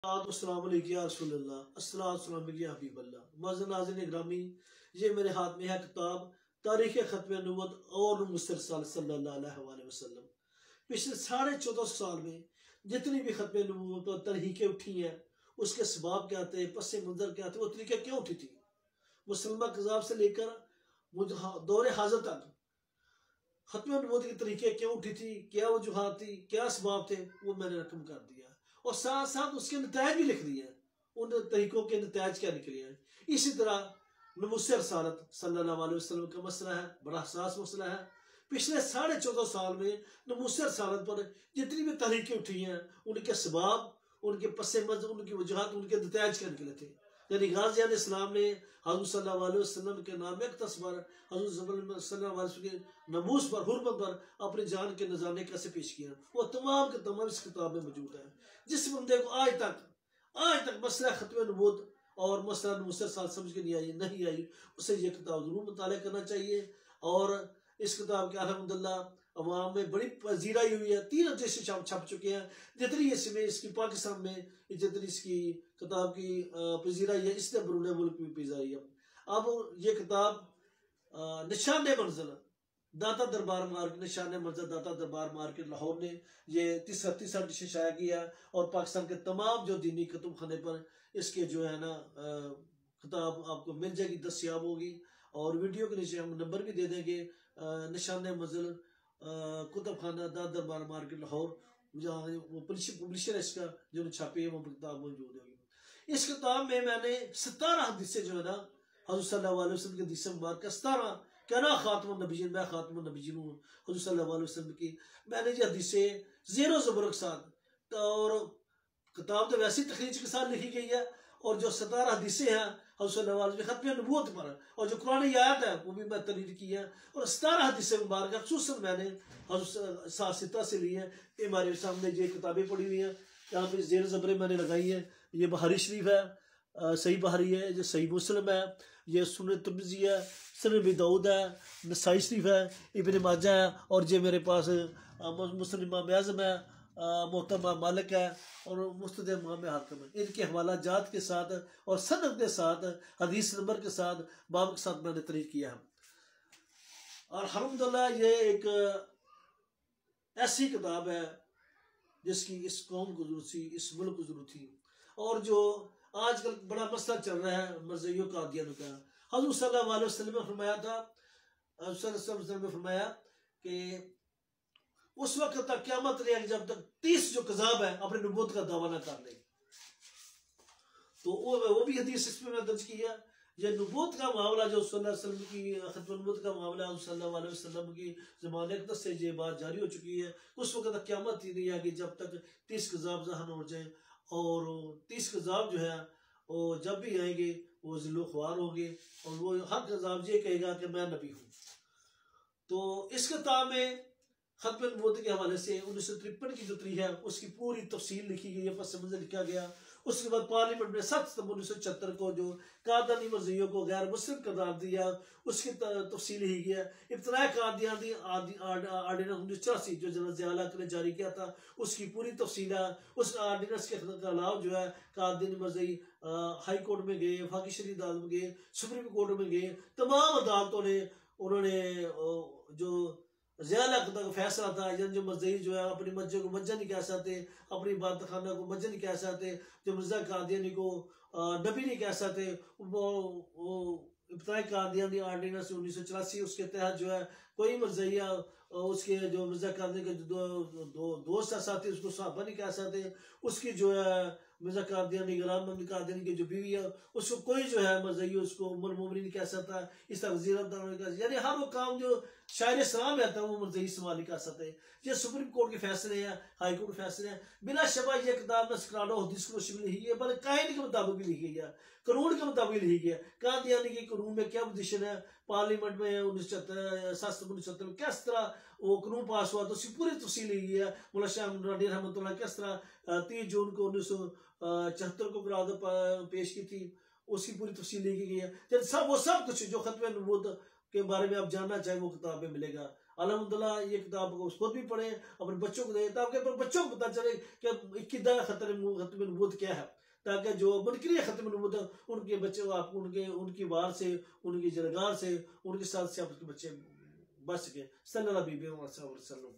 ग्रामी, ये मेरे हाथ में है किताब तारीख खत्म नबूवत और मुस्तर सल्लल्लाहु अलैहि वसल्लम। पिछले 14.5 साल में जितनी भी खत्म नबूवत और तरीकें उठी हैं, उसके सबब क्या थे, पस मंजर क्या थे, वो तरीके क्यों उठी थी। मुसलमा कज़ाब से लेकर दौरे हाजिर तक खत्म नबूवत के तरीके क्यों उठी थी, क्या वजूहात थी, क्या सबब थे, वो मैंने रकम कर दिया और साथ साथ उसके नतायज भी लिख दिए हैं, उन तरीकों के नतायज क्या निकले हैं। इसी तरह नबूवत रसालत सल्लल्लाहु अलैहि वसल्लम का मसला है, बड़ा हसास मसला है। पिछले 14.5 साल में नबूवत रसालत पर जितनी भी तहरीकें उठी हैं, उनके सबब, उनके पस मंजर, उनकी वजूहात, उनके नतायज क्या निकले थे। यानी गाज़ियान इस्लाम ने हज़रत सल्लल्लाहु अलैहि वसल्लम के नाम एक तस्वर, हज़रत सल्लल्लाहु अलैहि वसल्लम के नमूस पर, हुर्मत पर अपनी जान के नज़ारे कैसे पेश किया, वो तमाम के तमाम इस किताब में मौजूद है। जिस बंदे को आज तक मसला खत्म नबूवत और मसला नबूवत समझ के नहीं आई, उसे ये किताब जरूर मुताला करना चाहिए। और इस किताब के अल्हम्दुलिल्लाह अवाम में बड़ी पजीराई हुई है। 3 जैसे छप चुके हैं। जितनी इसमें इसकी पाकिस्तान में जितनी इसकी किताब की पजीराई है, इसने बरूने मुल्क में पजीराई है। अब ये किताब निशान मंजिल दाता दरबार मार्केट, निशान मंजिल दाता दरबार मार्केट लाहौर ने ये 30 डिश शाया किया और पाकिस्तान के तमाम जो दीनी कुतुब खाने पर इसके जो है ना किताब आपको मिल जाएगी, दस्तियाब होगी। और वीडियो के नीचे हम नंबर भी दे देंगे। निशान मंजिल कुतुब खाना दाता दरबार मार्केट लाहौर, जहाँ वो पब्लिशर है इसका, जो छापी है वो किताब मौजूद होगी। इस किताब में मैंने 17 हदीसें जो है ना हज़रत सल्लल्लाहु अलैहि वसल्लम के हदीसें मुबारक 17 क्या ना खातमुन नबीयीन, मैं खातमुन नबीयीन हूँ हज़रत सल्लल्लाहु अलैहि वसल्लम की। मैंने ये हदीसें ज़ेरो ज़बर के साथ, और किताब तो वैसी तखरीज के साथ लिखी गई है, और जो 17 हदीसें हैं हज़रत सल्लल्लाहु अलैहि वसल्लम खत्म नबूवत पर, और जो कुरान की आयत है वो भी मैं तहरीर की है। और 17 हदीसें मुबारक खुसूसन मैंने हज़रत सासिता से ली है। ये हमारे सामने ये किताबें पड़ी हुई हैं, यहाँ पे ज़ेर ज़बरें मैंने लगाई है। ये बुखारी शरीफ है, सही बुखारी है, ये सही मुस्लिम है, ये सुनन तिरमिज़ी है, सुनन अबी दाऊद है, नसाई शरीफ है, इब्न माजा है, और ये मेरे पास मुस्लिम इमाम आज़म है, मोहतरमा मालिक है, और मुस्तद इमाम हाकिम है। इनके हवाला जात के साथ और सनद के साथ, हदीस नंबर के साथ, बाब के साथ मैंने तहरीर किया है। और अल्हम्दुलिल्लाह ये एक ऐसी किताब है जिसकी इस कौम को जरूरत थी, इस मुल्क को जरूरत थी। और जो आजकल बड़ा मसला चल रहा है मरज़इयों का, कादियानों का, हज़रत सल्लल्लाहु अलैहि वसल्लम ने फरमाया था, फरमाया कि उस वक्त तक क़यामत नहीं आएगी जब तक 30 जो कज़ाब है अपने नबूवत का दावा ना कर ले। तो वो भी हदीस इसमें मैं दर्ज किया। ये नबूवत का मामला जो सल्लल्लाहु अलैहि वसल्लम की खत्म नबूवत का मामला सल्लल्लाहु अलैहि वसल्लम की ज़माने से ये बात जारी हो चुकी है। उस वक्त तक क़यामत ही नहीं आएगी जब तक 30 कज़ाब ज़हन हो जाए। और 30 कज़ाब जो है वो जब भी आएंगे वो ज़िल्लो ख्वार होंगे, और वो हर कज़ाब ये कहेगा कि मैं नबी हूँ। तो इस किताब में खत्म नबूवत के हवाले से 1953 की जो तारीख है उसकी पूरी तफसील लिखी गई है, पस मंज़र लिखा गया। उसके बाद पार्लियामेंट में 7 सितंबर 1976 को जो कादियानी मरज़इयों को गैर मुस्लिम करार दिया, उसकी तफसील लिखी गई है। इब्तिदाई कादियानी आर्डिनेंस 1984 जो जनरल ज़िया ने जारी किया था, उसकी पूरी तफसील है। उस आर्डिनेंस के अलावा जो है कादियानी मरज़ई हाई कोर्ट में गए, वफाकी शरीफ अदालत में गए, सुप्रीम कोर्ट में गए, तमाम अदालतों ने उन्होंने जो ज़िया का फैसला था, जो मरज़ई जो है अपनी मस्जिद को मस्जिद नहीं कह सकते, अपनी इबादत खाना को मस्जिद नहीं कह सकते, जो मिर्ज़ा कादियानी को नबी नहीं कह सकते, वो इब्तिदाई कादियानी आर्डिनेंस 1984 उसके तहत जो है कोई मरज़इया उसके जो मिर्ज़ा कादियानी के दोस्त साथी उसको सहाबा नहीं कह सकते, उसकी जो है मिर्ज़ा कादियानी गुलाम मोहम्मद कादियानी की जो बीवी है उसको कोई जो है मरज़ई उसको उम्मुल मोमिनीन नहीं कह सकता। इस तरह वज़ीर, यानी हर वो काम जो शायर सलाम रहता है वो मरज़ई इस्तेमाल नहीं कर सकते। ये सुप्रीम कोर्ट के फैसले हैं, हाई कोर्ट के फैसले हैं। बिला शबा ये किताब न स्क्राडो हदीस को शिमल लिखी है, बल्कि कायदे के मुताबिक भी लिखी गई है, कानून के मुताबिक लिखी गई है। कादियानी की कानून में क्या पोजीशन है, पार्लियामेंट में 1977 में किस तरह वो कानून पास हुआ, तो उसकी पूरी तफसील लिखी है। मुल्ला शाह रहमतुल्लाह किस तरह 30 जून को 1974 को करार पेश की थी, उसकी पूरी तफसील लिखी गई है। वो सब कुछ जो खत्म नबूवत के बारे में आप जानना चाहें वो किताब में मिलेगा। अल्हम्दुलिल्लाह ये किताब को खुद भी पढ़े, अपने बच्चों को दे, ताकि अपने बच्चों को पता चले कि किदा खत्म नबूवत क्या है, ताकि जो मुनकरी खत्म नबूवत उनके बच्चे आप उनकी वार से, उनकी जरगार से, उनके साथ से आपके बच्चे बच सके। सल्लल्लाहु अलैहि वसल्लम।